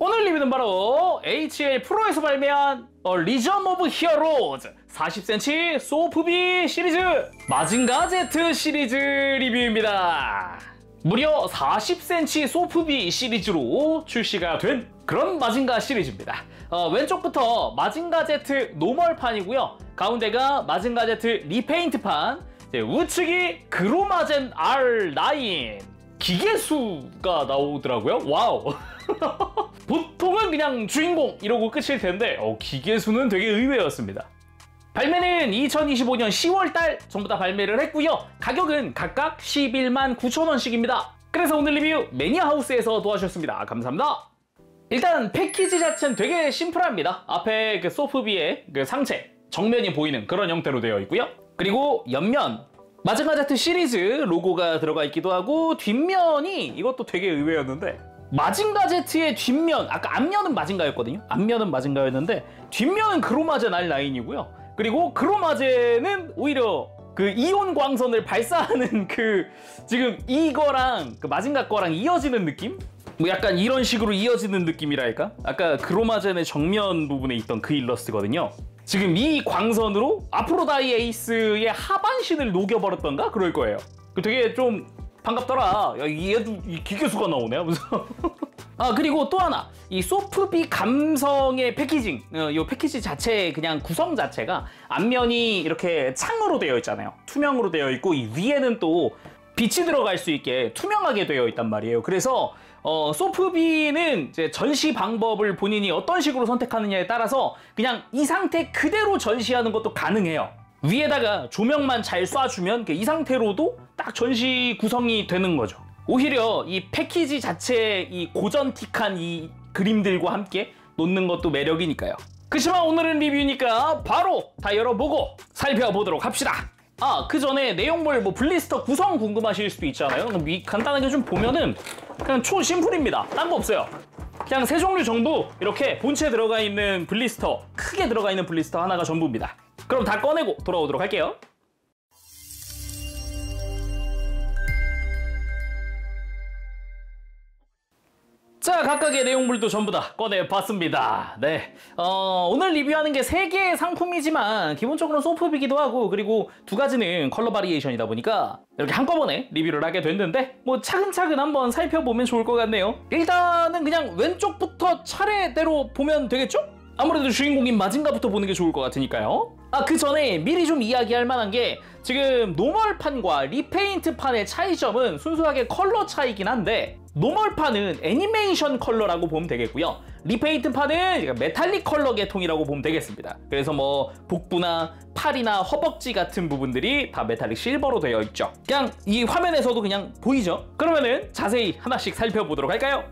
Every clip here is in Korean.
오늘 리뷰는 바로 HL 프로에서 발매한 리전 오브 히어로즈 40cm 소프비 시리즈 마징가 Z 시리즈 리뷰입니다. 무려 40cm 소프비 시리즈로 출시가 된 그런 마징가 시리즈입니다. 왼쪽부터 마징가 Z 노멀판이고요. 가운데가 마징가 Z 리페인트판, 우측이 그로마젠 R9 기계수가 나오더라고요. 와우. 보통은 그냥 주인공 이러고 끝일 텐데 기계수는 되게 의외였습니다. 발매는 2025년 10월달 전부 다 발매를 했고요. 가격은 각각 11만 9천원씩입니다. 그래서 오늘 리뷰 매니아하우스에서 도와주셨습니다. 감사합니다. 일단 패키지 자체는 되게 심플합니다. 앞에 그 소프비의 그 상체, 정면이 보이는 그런 형태로 되어 있고요. 그리고 옆면 마징가 Z 시리즈 로고가 들어가 있기도 하고, 뒷면이 이것도 되게 의외였는데 마징가 Z의 뒷면, 아까 앞면은 마징가였거든요. 앞면은 마징가였는데 뒷면은 그로마젠 R9이고요. 그리고 그로마젠은 오히려 그 이온 광선을 발사하는 그 지금 이거랑 그 마징가 거랑 이어지는 느낌? 뭐 약간 이런 식으로 이어지는 느낌이랄까? 아까 그로마젠의 정면 부분에 있던 그 일러스트거든요. 지금 이 광선으로 아프로다이 에이스의 하반신을 녹여버렸던가? 그럴 거예요. 되게 좀 반갑더라. 야, 얘도 기계수가 나오네 하면서. 그리고 또 하나, 이 소프비 감성의 패키징, 이 패키지 자체 그냥 구성 자체가 앞면이 이렇게 창으로 되어 있잖아요. 투명으로 되어 있고 이 위에는 또 빛이 들어갈 수 있게 투명하게 되어 있단 말이에요. 그래서 소프비는 이제 전시 방법을 본인이 어떤 식으로 선택하느냐에 따라서 그냥 이 상태 그대로 전시하는 것도 가능해요. 위에다가 조명만 잘 쏴주면 이 상태로도 딱 전시 구성이 되는 거죠. 오히려 이 패키지 자체의 이 고전틱한 이 그림들과 함께 놓는 것도 매력이니까요. 그렇지만 오늘은 리뷰니까 바로 다 열어보고 살펴보도록 합시다. 그 전에 내용물 뭐 블리스터 구성 궁금하실 수도 있잖아요. 간단하게 좀 보면은 그냥 초심플입니다. 딴 거 없어요. 그냥 세 종류 정도 이렇게 본체에 들어가 있는 블리스터, 크게 들어가 있는 블리스터 하나가 전부입니다. 그럼 다 꺼내고 돌아오도록 할게요. 자, 각각의 내용물도 전부 다 꺼내봤습니다. 네, 오늘 리뷰하는 게 3개의 상품이지만 기본적으로는 소프비기도 하고, 그리고 2가지는 컬러 바리에이션이다 보니까 이렇게 한꺼번에 리뷰를 하게 됐는데 뭐 차근차근 한번 살펴보면 좋을 것 같네요. 일단은 그냥 왼쪽부터 차례대로 보면 되겠죠? 아무래도 주인공인 마징가부터 보는 게 좋을 것 같으니까요. 그 전에 미리 좀 이야기할 만한 게, 지금 노멀판과 리페인트판의 차이점은 순수하게 컬러 차이긴 한데, 노멀판은 애니메이션 컬러라고 보면 되겠고요. 리페인트판은 메탈릭 컬러 계통이라고 보면 되겠습니다. 그래서 뭐 복부나 팔이나 허벅지 같은 부분들이 다 메탈릭 실버로 되어 있죠. 그냥 이 화면에서도 그냥 보이죠? 그러면은 자세히 하나씩 살펴보도록 할까요?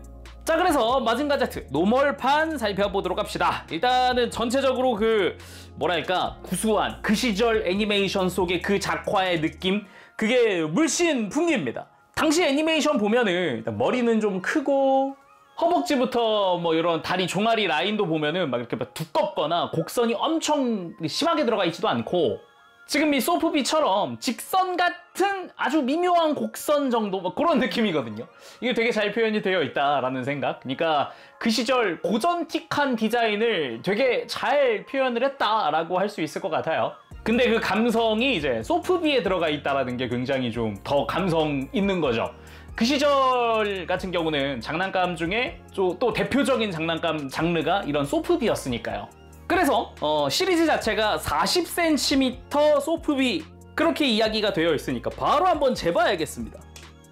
자, 그래서 마징가 Z 노멀판 살펴보도록 합시다. 일단은 전체적으로 그 뭐랄까 구수한 그 시절 애니메이션 속의 그 작화의 느낌, 그게 물씬 풍깁니다. 당시 애니메이션 보면은 일단 머리는 좀 크고 허벅지부터 뭐 이런 다리 종아리 라인도 보면은 막 이렇게 두껍거나 곡선이 엄청 심하게 들어가 있지도 않고, 지금 이 소프비처럼 직선 같은 아주 미묘한 곡선 정도 뭐 그런 느낌이거든요. 이게 되게 잘 표현이 되어 있다라는 생각. 그러니까 그 시절 고전틱한 디자인을 되게 잘 표현을 했다라고 할 수 있을 것 같아요. 근데 그 감성이 이제 소프비에 들어가 있다라는 게 굉장히 좀 더 감성 있는 거죠. 그 시절 같은 경우는 장난감 중에 또 대표적인 장난감 장르가 이런 소프비였으니까요. 그래서 시리즈 자체가 40cm 소프비 그렇게 이야기가 되어 있으니까 바로 한번 재봐야겠습니다.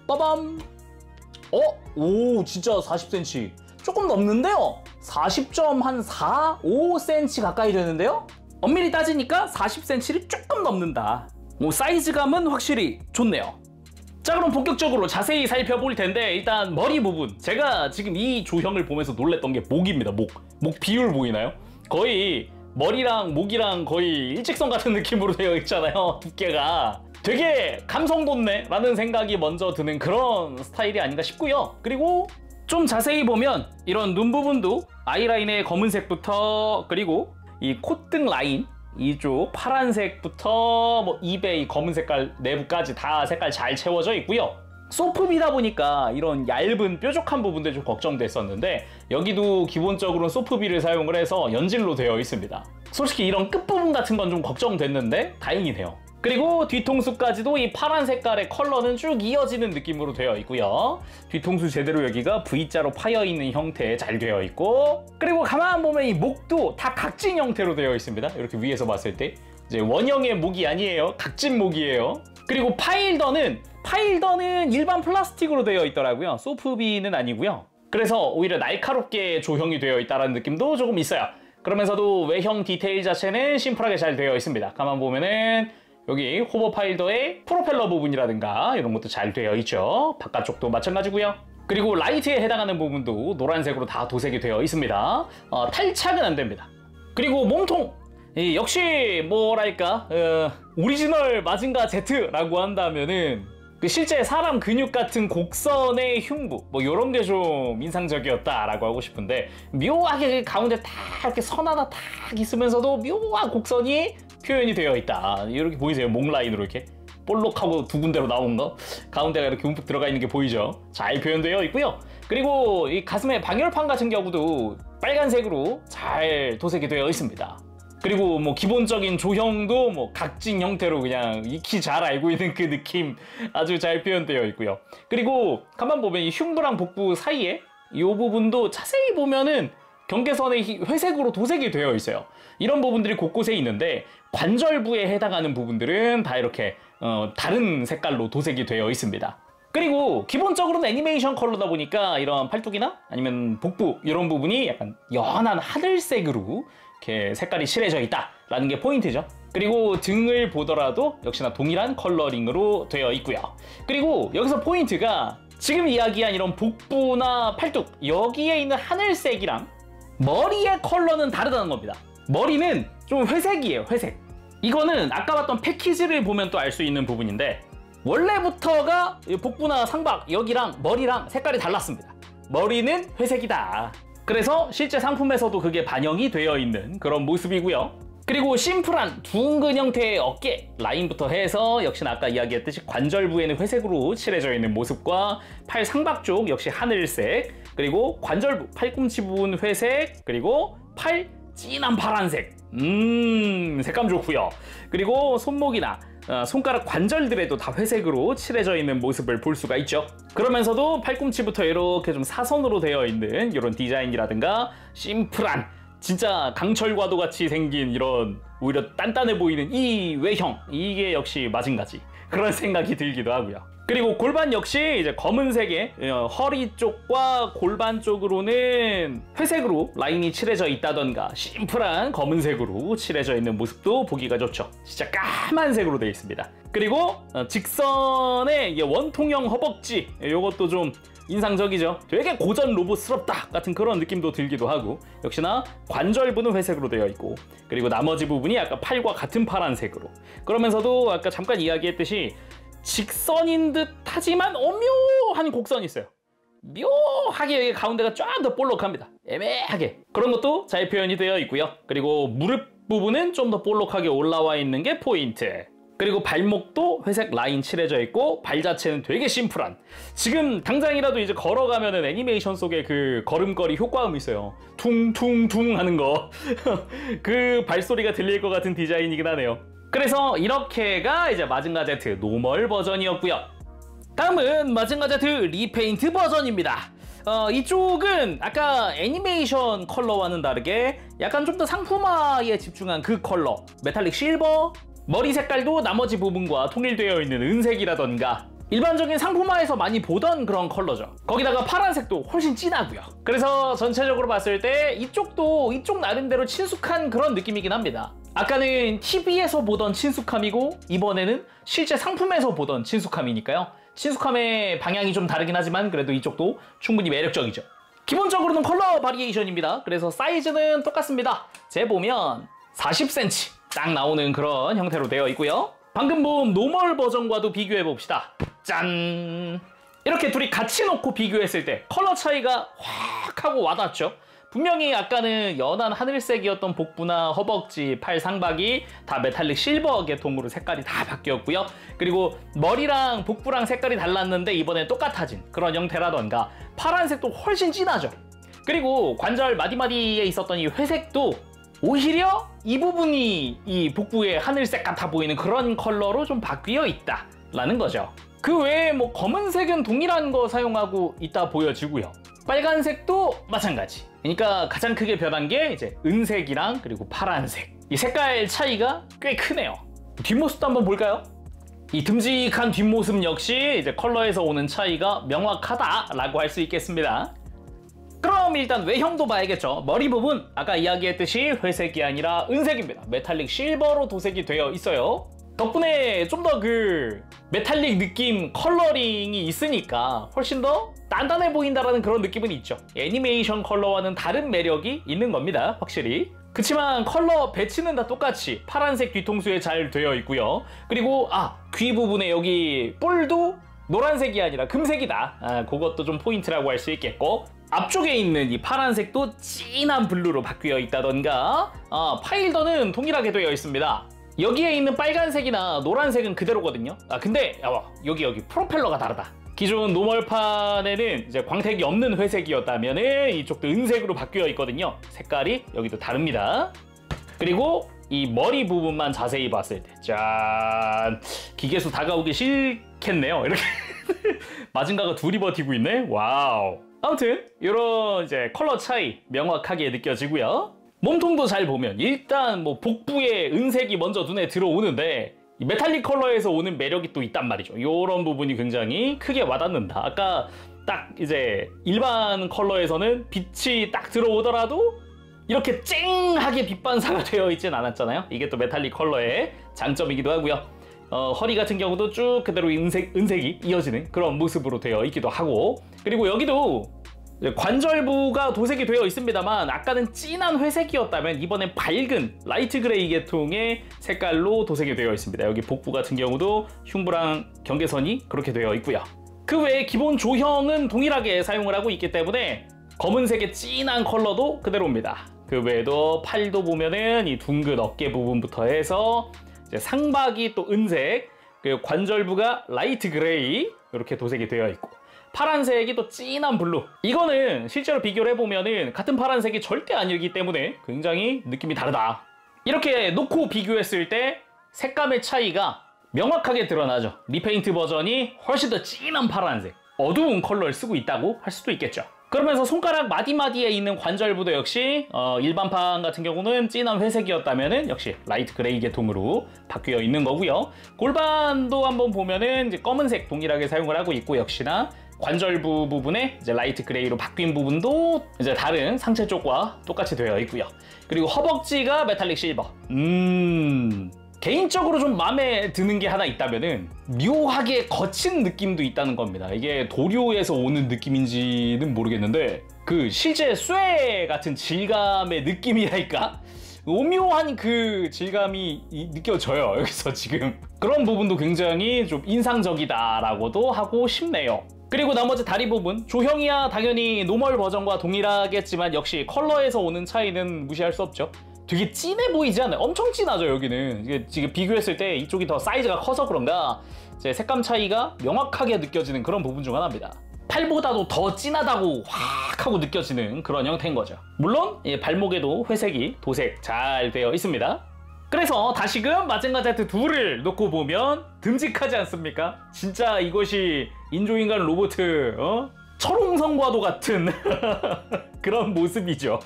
빠밤! 오, 진짜 40cm 조금 넘는데요? 40.4, 5cm 가까이 되는데요? 엄밀히 따지니까 40cm를 조금 넘는다. 사이즈감은 확실히 좋네요. 자, 그럼 본격적으로 자세히 살펴볼 텐데, 일단 머리 부분, 제가 지금 이 조형을 보면서 놀랬던 게 목입니다. 목 비율 보이나요? 거의 머리랑 목이랑 거의 일직선 같은 느낌으로 되어 있잖아요. 두께가 되게 감성 돋네 라는 생각이 먼저 드는 그런 스타일이 아닌가 싶고요. 그리고 좀 자세히 보면 이런 눈 부분도 아이라인의 검은색부터, 그리고 이 콧등 라인 이쪽 파란색부터 뭐 입에 이 검은 색깔 내부까지 다 색깔 잘 채워져 있고요. 소프비다 보니까 이런 얇은 뾰족한 부분들이 좀 걱정됐었는데 여기도 기본적으로 소프비를 사용을 해서 연질로 되어 있습니다. 솔직히 이런 끝부분 같은 건 좀 걱정됐는데 다행이네요. 그리고 뒤통수까지도 이 파란 색깔의 컬러는 쭉 이어지는 느낌으로 되어 있고요. 뒤통수 제대로 여기가 V자로 파여있는 형태에 잘 되어 있고, 그리고 가만 보면 이 목도 다 각진 형태로 되어 있습니다. 이렇게 위에서 봤을 때 이제 원형의 목이 아니에요. 각진 목이에요. 그리고 파일더는 일반 플라스틱으로 되어 있더라고요. 소프비는 아니고요. 그래서 오히려 날카롭게 조형이 되어 있다는 느낌도 조금 있어요. 그러면서도 외형 디테일 자체는 심플하게 잘 되어 있습니다. 가만 보면은 여기 호버 파일더의 프로펠러 부분이라든가 이런 것도 잘 되어 있죠. 바깥쪽도 마찬가지고요. 그리고 라이트에 해당하는 부분도 노란색으로 다 도색이 되어 있습니다. 탈착은 안 됩니다. 그리고 몸통! 역시 뭐랄까 오리지널 마징가 Z라고 한다면은 그 실제 사람 근육 같은 곡선의 흉부 뭐 이런 게 좀 인상적이었다라고 하고 싶은데, 묘하게 가운데 딱 이렇게 선 하나 딱 있으면서도 묘한 곡선이 표현이 되어 있다. 이렇게 보이세요? 목 라인으로 이렇게 볼록하고 두 군데로 나온 거, 가운데가 이렇게 움푹 들어가 있는 게 보이죠? 잘 표현되어 있고요. 그리고 이 가슴의 방열판 같은 경우도 빨간색으로 잘 도색이 되어 있습니다. 그리고 뭐 기본적인 조형도 뭐 각진 형태로 그냥 익히 잘 알고 있는 그 느낌 아주 잘 표현되어 있고요. 그리고 가만 보면 이 흉부랑 복부 사이에 이 부분도 자세히 보면은 경계선의 회색으로 도색이 되어 있어요. 이런 부분들이 곳곳에 있는데 관절부에 해당하는 부분들은 다 이렇게 다른 색깔로 도색이 되어 있습니다. 그리고 기본적으로는 애니메이션 컬러다 보니까 이런 팔뚝이나 아니면 복부 이런 부분이 약간 연한 하늘색으로 이렇게 색깔이 칠해져 있다라는 게 포인트죠. 그리고 등을 보더라도 역시나 동일한 컬러링으로 되어 있고요. 그리고 여기서 포인트가 지금 이야기한 이런 복부나 팔뚝 여기에 있는 하늘색이랑 머리의 컬러는 다르다는 겁니다. 머리는 좀 회색이에요. 회색. 이거는 아까 봤던 패키지를 보면 또 알 수 있는 부분인데 원래부터가 복부나 상박 여기랑 머리랑 색깔이 달랐습니다. 머리는 회색이다. 그래서 실제 상품에서도 그게 반영이 되어 있는 그런 모습이고요. 그리고 심플한 둥근 형태의 어깨 라인부터 해서 역시나 아까 이야기했듯이 관절 부에는 회색으로 칠해져 있는 모습과 팔 상박 쪽 역시 하늘색, 그리고 관절부 팔꿈치 부분 회색, 그리고 팔 진한 파란색. 색감 좋고요. 그리고 손목이나 손가락 관절들에도 다 회색으로 칠해져 있는 모습을 볼 수가 있죠. 그러면서도 팔꿈치부터 이렇게 좀 사선으로 되어 있는 이런 디자인이라든가 심플한 진짜 강철과도 같이 생긴 이런 오히려 단단해 보이는 이 외형, 이게 역시 마징가지 그런 생각이 들기도 하고요. 그리고 골반 역시 이제 검은색의 허리 쪽과 골반 쪽으로는 회색으로 라인이 칠해져 있다던가 심플한 검은색으로 칠해져 있는 모습도 보기가 좋죠. 진짜 까만색으로 되어 있습니다. 그리고 직선의 원통형 허벅지, 이것도 좀 인상적이죠. 되게 고전 로봇스럽다 같은 그런 느낌도 들기도 하고, 역시나 관절부는 회색으로 되어 있고, 그리고 나머지 부분이 약간 팔과 같은 파란색으로, 그러면서도 아까 잠깐 이야기했듯이 직선인 듯 하지만 오묘한 곡선이 있어요. 묘하게 여기 가운데가 쫙 더 볼록합니다. 애매하게. 그런 것도 잘 표현이 되어 있고요. 그리고 무릎 부분은 좀 더 볼록하게 올라와 있는 게 포인트. 그리고 발목도 회색 라인 칠해져 있고 발 자체는 되게 심플한, 지금 당장이라도 이제 걸어가면은 애니메이션 속에 그 걸음걸이 효과음이 있어요. 퉁퉁퉁 하는 거. 그 발소리가 들릴 것 같은 디자인이긴 하네요. 그래서 이렇게가 이제 마징가 Z 노멀 버전이었고요. 다음은 마징가 Z 리페인트 버전입니다. 이쪽은 아까 애니메이션 컬러와는 다르게 약간 좀 더 상품화에 집중한 그 컬러, 메탈릭 실버, 머리 색깔도 나머지 부분과 통일되어 있는 은색이라던가 일반적인 상품화에서 많이 보던 그런 컬러죠. 거기다가 파란색도 훨씬 진하고요. 그래서 전체적으로 봤을 때 이쪽도 이쪽 나름대로 친숙한 그런 느낌이긴 합니다. 아까는 TV에서 보던 친숙함이고 이번에는 실제 상품에서 보던 친숙함이니까요. 친숙함의 방향이 좀 다르긴 하지만 그래도 이쪽도 충분히 매력적이죠. 기본적으로는 컬러 바리에이션입니다. 그래서 사이즈는 똑같습니다. 재보면 40cm 딱 나오는 그런 형태로 되어 있고요. 방금 본 노멀 버전과도 비교해 봅시다. 짠! 이렇게 둘이 같이 놓고 비교했을 때 컬러 차이가 확 하고 와닿죠. 분명히 아까는 연한 하늘색이었던 복부나 허벅지, 팔 상박이 다 메탈릭 실버 계통으로 색깔이 다 바뀌었고요. 그리고 머리랑 복부랑 색깔이 달랐는데 이번엔 똑같아진 그런 형태라던가 파란색도 훨씬 진하죠. 그리고 관절 마디마디에 있었던 이 회색도 오히려 이 부분이 이 복부의 하늘색 같아 보이는 그런 컬러로 좀 바뀌어 있다라는 거죠. 그 외에 뭐 검은색은 동일한 거 사용하고 있다 보여지고요. 빨간색도 마찬가지. 그러니까 가장 크게 변한 게 이제 은색이랑 그리고 파란색. 이 색깔 차이가 꽤 크네요. 뒷모습도 한번 볼까요? 이 듬직한 뒷모습 역시 이제 컬러에서 오는 차이가 명확하다라고 할 수 있겠습니다. 그럼 일단 외형도 봐야겠죠. 머리 부분 아까 이야기했듯이 회색이 아니라 은색입니다. 메탈릭 실버로 도색이 되어 있어요. 덕분에 좀 더 그 메탈릭 느낌 컬러링이 있으니까 훨씬 더 단단해 보인다라는 그런 느낌은 있죠. 애니메이션 컬러와는 다른 매력이 있는 겁니다. 확실히. 그치만 컬러 배치는 다 똑같이 파란색 뒤통수에 잘 되어 있고요. 그리고 귀 부분에 여기 뿔도 노란색이 아니라 금색이다. 그것도 좀 포인트라고 할 수 있겠고, 앞쪽에 있는 이 파란색도 진한 블루로 바뀌어 있다던가, 파일더는 동일하게 되어 있습니다. 여기에 있는 빨간색이나 노란색은 그대로거든요. 근데 여기 프로펠러가 다르다. 기존 노멀판에는 이제 광택이 없는 회색이었다면 이쪽도 은색으로 바뀌어 있거든요. 색깔이 여기도 다릅니다. 그리고 이 머리 부분만 자세히 봤을 때, 짠! 기계수 다가오기 싫겠네요. 이렇게 마징가가 둘이 버티고 있네. 와우. 아무튼 이런 이제 컬러 차이 명확하게 느껴지고요. 몸통도 잘 보면 일단 뭐 복부에 은색이 먼저 눈에 들어오는데 이 메탈릭 컬러에서 오는 매력이 또 있단 말이죠. 이런 부분이 굉장히 크게 와닿는다. 아까 딱 이제 일반 컬러에서는 빛이 딱 들어오더라도 이렇게 쨍하게 빛 반사가 되어 있진 않았잖아요. 이게 또 메탈릭 컬러의 장점이기도 하고요. 허리 같은 경우도 쭉 그대로 은색이 이어지는 그런 모습으로 되어 있기도 하고, 그리고 여기도 관절부가 도색이 되어 있습니다만 아까는 진한 회색이었다면 이번엔 밝은 라이트 그레이 계통의 색깔로 도색이 되어 있습니다. 여기 복부 같은 경우도 흉부랑 경계선이 그렇게 되어 있고요. 그 외에 기본 조형은 동일하게 사용을 하고 있기 때문에 검은색의 진한 컬러도 그대로입니다. 그 외에도 팔도 보면은 이 둥근 어깨 부분부터 해서 이제 상박이 또 은색, 그리고 관절부가 라이트 그레이 이렇게 도색이 되어 있고, 파란색이 또 진한 블루. 이거는 실제로 비교를 해보면은 같은 파란색이 절대 아니기 때문에 굉장히 느낌이 다르다. 이렇게 놓고 비교했을 때 색감의 차이가 명확하게 드러나죠. 리페인트 버전이 훨씬 더 진한 파란색, 어두운 컬러를 쓰고 있다고 할 수도 있겠죠. 그러면서 손가락 마디마디에 있는 관절부도 역시 일반판 같은 경우는 진한 회색이었다면은 역시 라이트 그레이 계통으로 바뀌어 있는 거고요. 골반도 한번 보면은 이제 검은색 동일하게 사용을 하고 있고, 역시나 관절부 부분에 이제 라이트 그레이로 바뀐 부분도 이제 다른 상체 쪽과 똑같이 되어 있고요. 그리고 허벅지가 메탈릭 실버. 개인적으로 좀 마음에 드는 게 하나 있다면은 묘하게 거친 느낌도 있다는 겁니다. 이게 도료에서 오는 느낌인지는 모르겠는데 그 실제 쇠 같은 질감의 느낌이랄까? 오묘한 그 질감이 느껴져요. 여기서 지금 그런 부분도 굉장히 좀 인상적이다라고도 하고 싶네요. 그리고 나머지 다리 부분, 조형이야 당연히 노멀 버전과 동일하겠지만 역시 컬러에서 오는 차이는 무시할 수 없죠. 되게 진해 보이지 않아요? 엄청 진하죠, 여기는. 이게 지금 비교했을 때 이쪽이 더 사이즈가 커서 그런가 이제 색감 차이가 명확하게 느껴지는 그런 부분 중 하나입니다. 팔보다도 더 진하다고 확 하고 느껴지는 그런 형태인 거죠. 물론 발목에도 회색이 도색 잘 되어 있습니다. 그래서 다시금 마징가 Z2를 놓고 보면 듬직하지 않습니까? 진짜 이것이 인조인간 로봇 철옹성과도 같은 그런 모습이죠.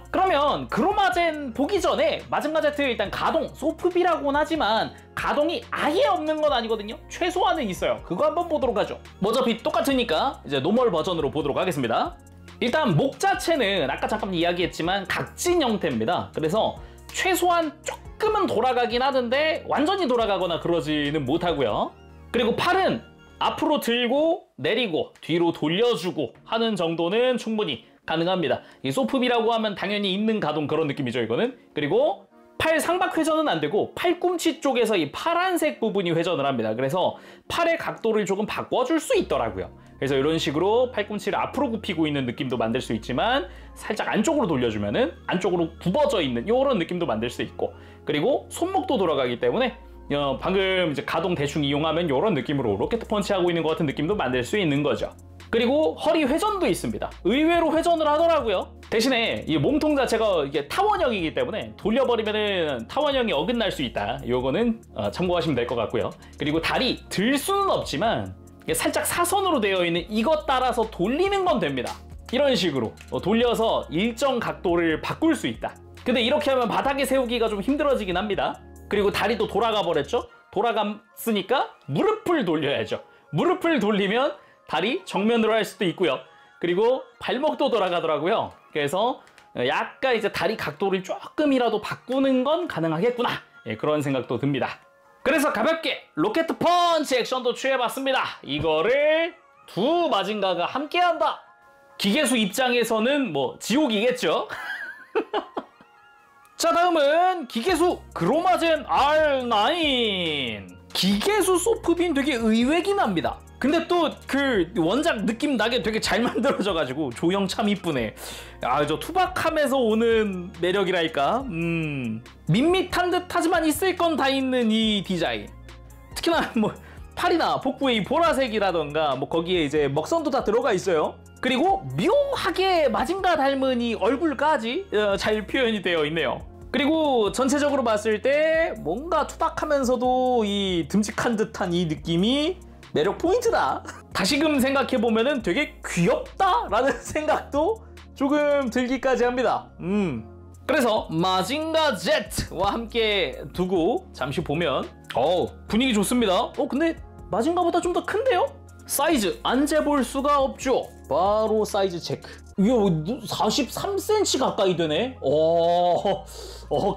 그러면 크로마젠 보기 전에 마징가 Z 일단 가동, 소프비라고는 하지만 가동이 아예 없는 건 아니거든요. 최소한은 있어요. 그거 한번 보도록 하죠. 어차피 똑같으니까 이제 노멀 버전으로 보도록 하겠습니다. 일단 목 자체는 아까 잠깐 이야기했지만 각진 형태입니다. 그래서 최소한 조금은 돌아가긴 하는데 완전히 돌아가거나 그러지는 못하고요. 그리고 팔은 앞으로 들고 내리고 뒤로 돌려주고 하는 정도는 충분히 가능합니다. 이 소프비라고 하면 당연히 있는 가동 그런 느낌이죠, 이거는. 그리고 팔 상박 회전은 안 되고 팔꿈치 쪽에서 이 파란색 부분이 회전을 합니다. 그래서 팔의 각도를 조금 바꿔줄 수 있더라고요. 그래서 이런 식으로 팔꿈치를 앞으로 굽히고 있는 느낌도 만들 수 있지만 살짝 안쪽으로 돌려주면은 안쪽으로 굽어져 있는 이런 느낌도 만들 수 있고, 그리고 손목도 돌아가기 때문에 방금 이제 가동 대충 이용하면 이런 느낌으로 로켓 펀치 하고 있는 것 같은 느낌도 만들 수 있는 거죠. 그리고 허리 회전도 있습니다. 의외로 회전을 하더라고요. 대신에 이 몸통 자체가 이게 타원형이기 때문에 돌려버리면은 타원형이 어긋날 수 있다. 요거는 참고하시면 될 것 같고요. 그리고 다리 들 수는 없지만 살짝 사선으로 되어 있는 이것 따라서 돌리는 건 됩니다. 이런 식으로 돌려서 일정 각도를 바꿀 수 있다. 근데 이렇게 하면 바닥에 세우기가 좀 힘들어지긴 합니다. 그리고 다리도 돌아가 버렸죠? 돌아갔으니까 무릎을 돌려야죠. 무릎을 돌리면 다리 정면으로 할 수도 있고요. 그리고 발목도 돌아가더라고요. 그래서 약간 이제 다리 각도를 조금이라도 바꾸는 건 가능하겠구나. 예, 그런 생각도 듭니다. 그래서 가볍게 로켓 펀치 액션도 취해봤습니다. 이거를 두 마징가가 함께한다. 기계수 입장에서는 뭐 지옥이겠죠. 자, 다음은 기계수 그로마젠 R9. 기계수 소프빈 되게 의외긴 합니다. 근데 또 그 원작 느낌 나게 되게 잘 만들어져가지고 조형 참 이쁘네. 아, 저 투박함에서 오는 매력이랄까. 밋밋한 듯 하지만 있을 건 다 있는 이 디자인. 특히나 뭐 팔이나 복부의 이 보라색이라던가 뭐 거기에 이제 먹선도 다 들어가 있어요. 그리고 묘하게 마징가 닮은 이 얼굴까지 잘 표현이 되어 있네요. 그리고 전체적으로 봤을 때 뭔가 투박하면서도 이 듬직한 듯한 이 느낌이 매력 포인트다. 다시금 생각해보면은 되게 귀엽다라는 생각도 조금 들기까지 합니다. 그래서 마징가 Z와 함께 두고 잠시 보면 분위기 좋습니다. 근데 마징가보다 좀 더 큰데요? 사이즈 안 재볼 수가 없죠. 바로 사이즈 체크. 이거 43cm 가까이 되네.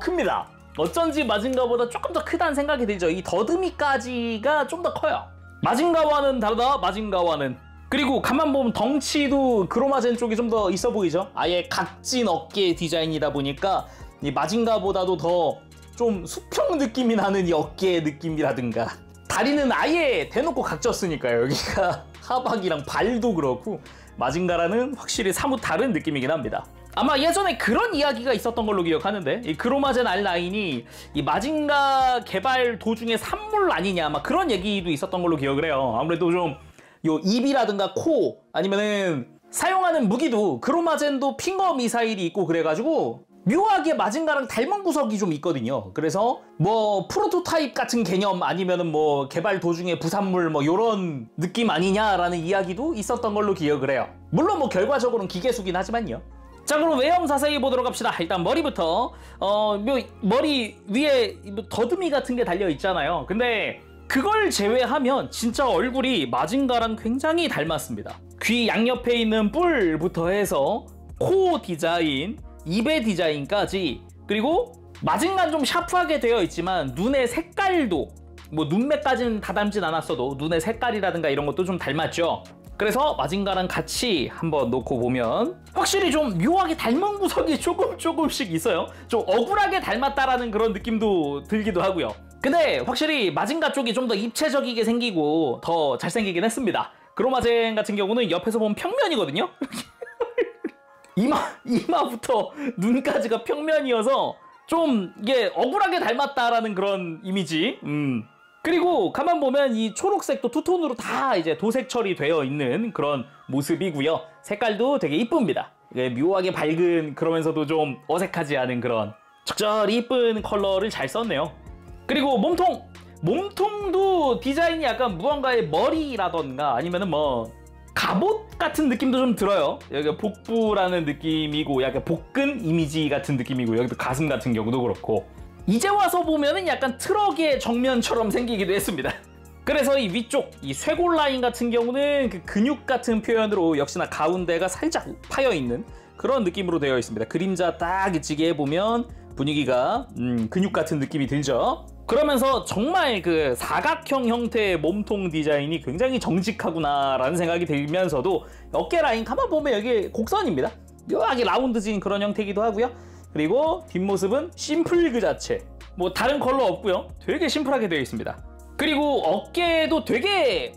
큽니다. 어쩐지 마징가보다 조금 더 크다는 생각이 들죠. 이 더듬이까지가 좀 더 커요. 마징가와는 다르다. 마징가와는. 그리고 가만 보면 덩치도 그로마젠 쪽이 좀 더 있어 보이죠. 아예 각진 어깨 디자인이다 보니까 이 마징가보다도 더 좀 수평 느낌이 나는 이 어깨 느낌이라든가, 다리는 아예 대놓고 각졌으니까요. 여기가 하박이랑 발도 그렇고 마징가라는 확실히 사뭇 다른 느낌이긴 합니다. 아마 예전에 그런 이야기가 있었던 걸로 기억하는데, 이 그로마젠 R9이 이 마징가 개발 도중에 산물 아니냐, 아마 그런 얘기도 있었던 걸로 기억을 해요. 아무래도 좀 요 입이라든가 코, 아니면은 사용하는 무기도 그로마젠도 핑거 미사일이 있고 그래가지고 묘하게 마징가랑 닮은 구석이 좀 있거든요. 그래서 뭐 프로토타입 같은 개념, 아니면은 뭐 개발 도중에 부산물 뭐 요런 느낌 아니냐라는 이야기도 있었던 걸로 기억을 해요. 물론 뭐 결과적으로는 기계수긴 하지만요. 자, 그럼 외형 자세히 보도록 합시다. 일단 머리부터 머리 위에 더듬이 같은 게 달려 있잖아요. 근데 그걸 제외하면 진짜 얼굴이 마징가랑 굉장히 닮았습니다. 귀 양옆에 있는 뿔부터 해서 코 디자인, 입의 디자인까지, 그리고 마징가는 좀 샤프하게 되어 있지만 눈의 색깔도 뭐 눈매까지는 다 닮진 않았어도 눈의 색깔이라든가 이런 것도 좀 닮았죠. 그래서 마징가랑 같이 한번 놓고 보면 확실히 좀 묘하게 닮은 구석이 조금씩 있어요. 좀 억울하게 닮았다라는 그런 느낌도 들기도 하고요. 근데 확실히 마징가 쪽이 좀 더 입체적이게 생기고 더 잘생기긴 했습니다. 그로마젠 같은 경우는 옆에서 보면 평면이거든요. 이마부터 눈까지가 평면이어서 좀 이게 억울하게 닮았다라는 그런 이미지. 그리고 가만 보면 이 초록색도 투톤으로 다 이제 도색 처리되어 있는 그런 모습이고요. 색깔도 되게 이쁩니다. 이게 묘하게 밝은, 그러면서도 좀 어색하지 않은 그런 적절히 이쁜 컬러를 잘 썼네요. 그리고 몸통도 디자인이 약간 무언가의 머리라던가 아니면은 뭐 갑옷 같은 느낌도 좀 들어요. 여기가 복부라는 느낌이고 약간 복근 이미지 같은 느낌이고, 여기도 가슴 같은 경우도 그렇고, 이제 와서 보면은 약간 트럭의 정면처럼 생기기도 했습니다. 그래서 이 위쪽 이 쇄골 라인 같은 경우는 그 근육 같은 표현으로 역시나 가운데가 살짝 파여있는 그런 느낌으로 되어 있습니다. 그림자 딱 이치게 해보면 분위기가 근육 같은 느낌이 들죠. 그러면서 정말 그 사각형 형태의 몸통 디자인이 굉장히 정직하구나 라는 생각이 들면서도 어깨 라인 가만 보면 여기 곡선입니다. 묘하게 라운드진 그런 형태이기도 하고요. 그리고 뒷모습은 심플 그 자체. 뭐 다른 컬러 없고요. 되게 심플하게 되어 있습니다. 그리고 어깨도 되게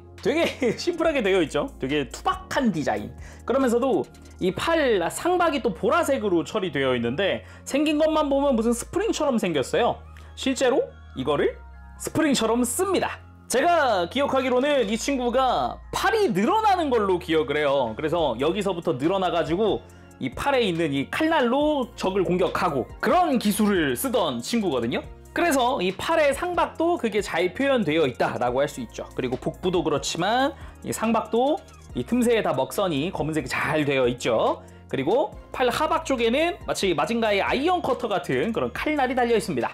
심플하게 되어 있죠. 되게 투박한 디자인. 그러면서도 이 팔 상박이 또 보라색으로 처리되어 있는데 생긴 것만 보면 무슨 스프링처럼 생겼어요. 실제로 이거를 스프링처럼 씁니다. 제가 기억하기로는 이 친구가 팔이 늘어나는 걸로 기억을 해요. 그래서 여기서부터 늘어나가지고 이 팔에 있는 이 칼날로 적을 공격하고 그런 기술을 쓰던 친구거든요. 그래서 이 팔의 상박도 그게 잘 표현되어 있다라고 할 수 있죠. 그리고 복부도 그렇지만 이 상박도 이 틈새에 다 먹선이 검은색이 잘 되어 있죠. 그리고 팔 하박 쪽에는 마치 마징가의 아이언 커터 같은 그런 칼날이 달려 있습니다.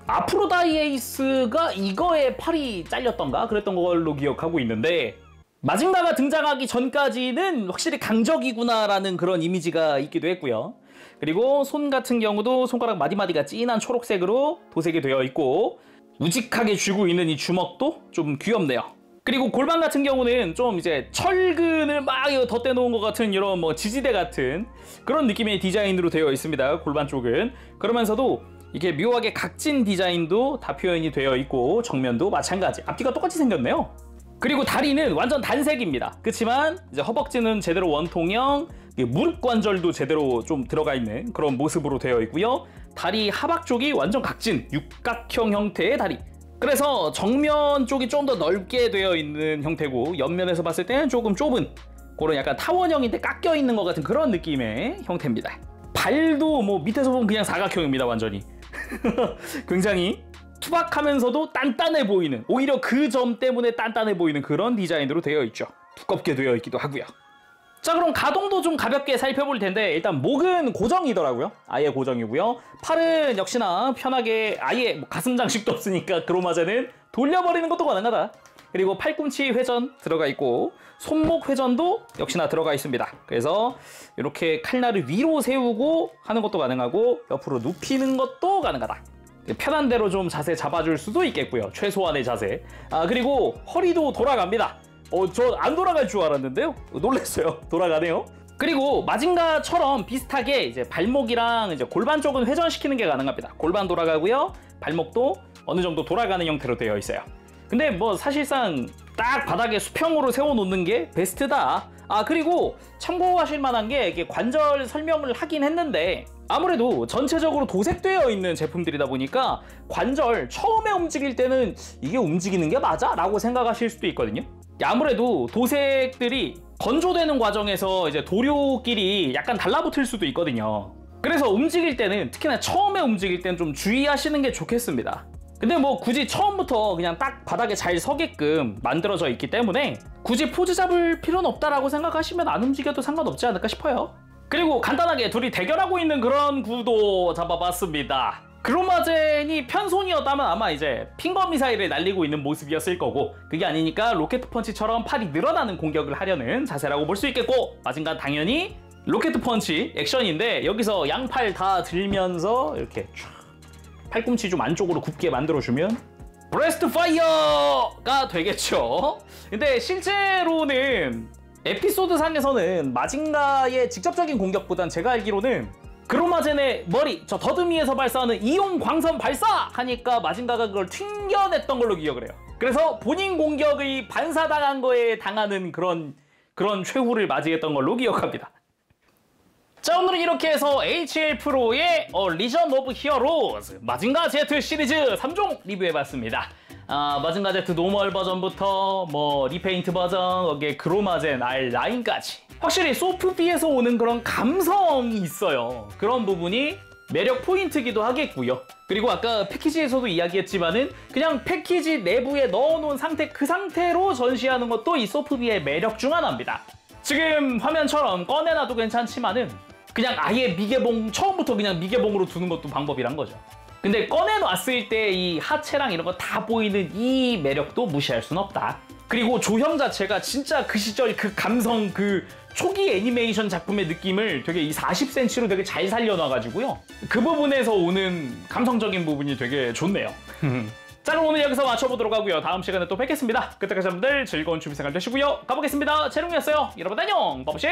아프로다이에이스가 이거에 팔이 잘렸던가 그랬던 걸로 기억하고 있는데 마징가가 등장하기 전까지는 확실히 강적이구나라는 그런 이미지가 있기도 했고요. 그리고 손 같은 경우도 손가락 마디마디가 진한 초록색으로 도색이 되어 있고 우직하게 쥐고 있는 이 주먹도 좀 귀엽네요. 그리고 골반 같은 경우는 좀 이제 철근을 막 덧대 놓은 것 같은 이런 뭐 지지대 같은 그런 느낌의 디자인으로 되어 있습니다. 골반 쪽은. 그러면서도 이게 묘하게 각진 디자인도 다 표현이 되어 있고 정면도 마찬가지. 앞뒤가 똑같이 생겼네요. 그리고 다리는 완전 단색입니다. 그렇지만 이제 허벅지는 제대로 원통형, 무릎 관절도 제대로 좀 들어가 있는 그런 모습으로 되어 있고요. 다리 하박 쪽이 완전 각진 육각형 형태의 다리. 그래서 정면 쪽이 좀 더 넓게 되어 있는 형태고 옆면에서 봤을 때는 조금 좁은 그런 약간 타원형인데 깎여 있는 것 같은 그런 느낌의 형태입니다. 발도 뭐 밑에서 보면 그냥 사각형입니다. 완전히. 굉장히 투박하면서도 단단해 보이는, 오히려 그 점 때문에 단단해 보이는 그런 디자인으로 되어 있죠. 두껍게 되어 있기도 하고요. 자, 그럼 가동도 좀 가볍게 살펴볼 텐데 일단 목은 고정이더라고요. 아예 고정이고요. 팔은 역시나 편하게 아예 뭐 가슴 장식도 없으니까 크로마제는 돌려버리는 것도 가능하다. 그리고 팔꿈치 회전 들어가 있고 손목 회전도 역시나 들어가 있습니다. 그래서 이렇게 칼날을 위로 세우고 하는 것도 가능하고 옆으로 눕히는 것도 가능하다. 편한 대로 좀 자세 잡아줄 수도 있겠고요. 최소한의 자세. 그리고 허리도 돌아갑니다. 저 안 돌아갈 줄 알았는데요. 놀랐어요. 돌아가네요. 그리고 마징가처럼 비슷하게 이제 발목이랑 이제 골반 쪽은 회전시키는 게 가능합니다. 골반 돌아가고요. 발목도 어느 정도 돌아가는 형태로 되어 있어요. 근데 뭐 사실상 딱 바닥에 수평으로 세워놓는 게 베스트다. 그리고 참고하실 만한 게 이게 관절 설명을 하긴 했는데 아무래도 전체적으로 도색되어 있는 제품들이다 보니까 관절 처음에 움직일 때는 이게 움직이는 게 맞아? 라고 생각하실 수도 있거든요. 아무래도 도색들이 건조되는 과정에서 이제 도료끼리 약간 달라붙을 수도 있거든요. 그래서 움직일 때는 특히나 처음에 움직일 때는 좀 주의하시는 게 좋겠습니다. 근데 뭐 굳이 처음부터 그냥 딱 바닥에 잘 서게끔 만들어져 있기 때문에 굳이 포즈 잡을 필요는 없다라고 생각하시면 안 움직여도 상관없지 않을까 싶어요. 그리고 간단하게 둘이 대결하고 있는 그런 구도 잡아봤습니다. 크로마젠이 편손이었다면 아마 이제 핑거 미사일을 날리고 있는 모습이었을 거고 그게 아니니까 로켓 펀치처럼 팔이 늘어나는 공격을 하려는 자세라고 볼 수 있겠고 마징가 당연히 로켓 펀치 액션인데 여기서 양팔 다 들면서 이렇게 팔꿈치 좀 안쪽으로 굽게 만들어주면 브레스트 파이어가 되겠죠. 근데 실제로는 에피소드 상에서는 마징가의 직접적인 공격보단 제가 알기로는 크로마젠의 머리, 저 더듬이에서 발사하는 이온 광선 발사! 하니까 마징가가 그걸 튕겨냈던 걸로 기억을 해요. 그래서 본인 공격이 반사당한 거에 당하는 그런 최후를 맞이했던 걸로 기억합니다. 자, 오늘은 이렇게 해서 HL 프로의 리전 오브 히어로즈 마징가 Z 시리즈 3종 리뷰해봤습니다. 마징가 Z 노멀 버전부터 뭐 리페인트 버전, 거기에 크로마젠 R9까지 확실히 소프비에서 오는 그런 감성이 있어요. 그런 부분이 매력 포인트기도 하겠고요. 그리고 아까 패키지에서도 이야기했지만은 그냥 패키지 내부에 넣어놓은 상태 그 상태로 전시하는 것도 이 소프비의 매력 중 하나입니다. 지금 화면처럼 꺼내놔도 괜찮지만은 그냥 아예 미개봉 처음부터 그냥 미개봉으로 두는 것도 방법이란 거죠. 근데 꺼내놨을 때 이 하체랑 이런 거 다 보이는 이 매력도 무시할 순 없다. 그리고 조형 자체가 진짜 그 시절 그 감성 그 초기 애니메이션 작품의 느낌을 되게 이 40cm로 되게 잘 살려놔가지고요. 그 부분에서 오는 감성적인 부분이 되게 좋네요. 자, 그럼 오늘 여기서 마쳐보도록 하고요. 다음 시간에 또 뵙겠습니다. 그때까지 여러분들 즐거운 취미 생활 되시고요. 가보겠습니다. 재롱이었어요. 여러분 안녕. 버버씨.